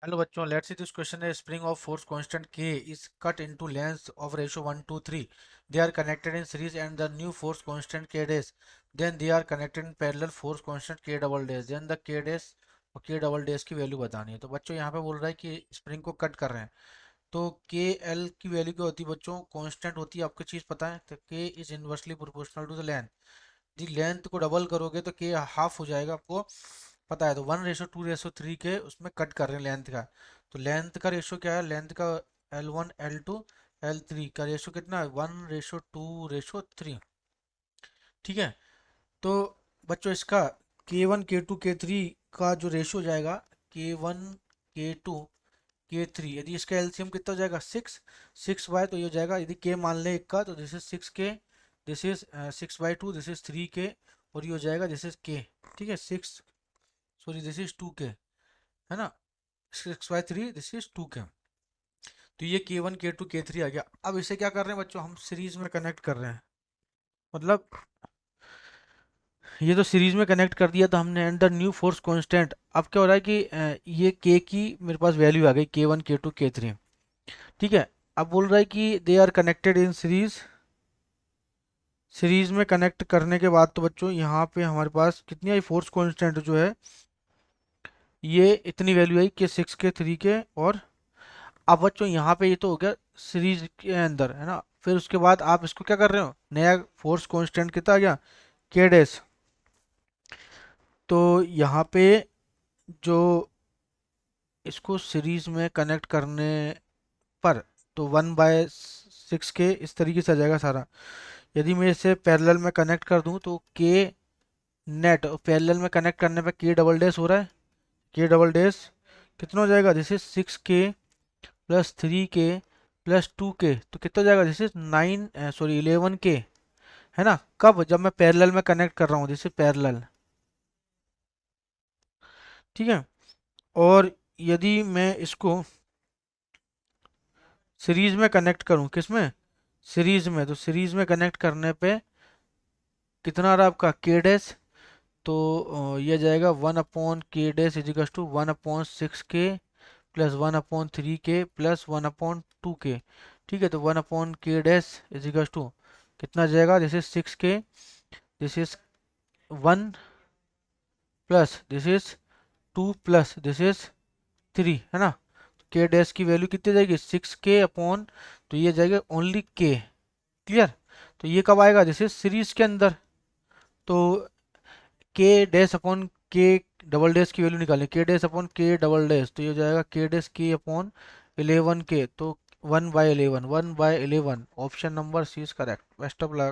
Hello बच्चों, let's see this question है spring of force constant k is cut into lengths of ratio 1 to 3. They are connected in series and the new force constant k dash. Then they are connected in parallel force constant k double dash. Then the k dash और k double dash की value बतानी है। तो बच्चों यहाँ पे बोल रहा है कि स्प्रिंग को कट कर रहे हैं। तो के एल की वैल्यू क्या होती है बच्चों? कांस्टेंट होती है, आपको चीज़ पता है। तो K is inversely proportional to the length. जी लेंथ को डबल करोगे तो के हाफ हो जाएगा, आपको पता है। तो 1:2:3 के उसमें कट कर रहे हैं लेंथ का। तो लेंथ का रेशो क्या है? लेंथ का L1 L2 L3 का रेशो कितना है? 1:2:3। ठीक है। तो बच्चों इसका K1 K2 K3 का जो रेशो जाएगा, K1 K2 K3, यदि इसका एलसीएम कितना हो जाएगा? 6 तो ये हो जाएगा, यदि K मान ले एक का तो this is 6K, this is 6/2, this is 3K, और ये हो जाएगा दिस इज K। ठीक है, दिस इज 2K, है ना। 6/3, दिस इज 2K। तो ये K1 K2 K3 आ गया। अब इसे क्या कर रहे हैं बच्चों? हम सीरीज में कनेक्ट कर रहे हैं। मतलब ये तो सीरीज में कनेक्ट कर दिया तो हमने, and the new force constant. अब क्या हो रहा है कि ये K की मेरे पास वैल्यू आ गई, K1 K2 K3। ठीक है। अब बोल रहा है कि they are connected in series. Series में कनेक्ट करने के बाद तो बच्चों यहाँ पे हमारे पास कितनी आई? फोर्स कांस्टेंट जो है ये इतनी वैल्यू आई कि 6K 3K। और अब बच्चों यहाँ पे ये तो हो गया सीरीज के अंदर, है ना। फिर उसके बाद आप इसको क्या कर रहे हो? नया फोर्स कांस्टेंट कितना आ गया? K dash. तो यहाँ पे जो इसको सीरीज में कनेक्ट करने पर तो 1/6K इस तरीके से आ जाएगा सारा। यदि मैं इसे पैरेलल में कनेक्ट कर दूं तो K नेट, पैरेलल में कनेक्ट करने पे K डबल डैश हो रहा है। K डबल डैश कितना हो जाएगा? This is 6K plus 3K plus 2K, तो कितना हो जाएगा? दिस इज 11K, है ना। कब? जब मैं पैरेलल में कनेक्ट कर रहा हूँ, दिस इज पैरेलल। ठीक है। और यदि मैं इसको सीरीज में कनेक्ट करूँ, किसमें? सीरीज में। तो सीरीज में कनेक्ट करने पे कितना आ रहा है आपका? K dash. तो ये जाएगा 1/K dash equals to 1/6K plus 1/3K plus 1/2K। ठीक है। तो 1/K डैश इजिकल्स टू कितना जाएगा? This is 6K, this is 1 plus this is 2 plus this is 3, है ना। K डैश की वैल्यू कितनी जाएगी? 6K अपॉन, तो ये जाएगा ओनली K। क्लियर। तो ये कब आएगा? दिस इज सीरीज के अंदर। तो K dash upon K double dash की वैल्यू निकालें, K dash upon K double dash, तो ये हो जाएगा K dash K upon 11K। तो 1/11, 1/11, option number C is correct. Best of luck.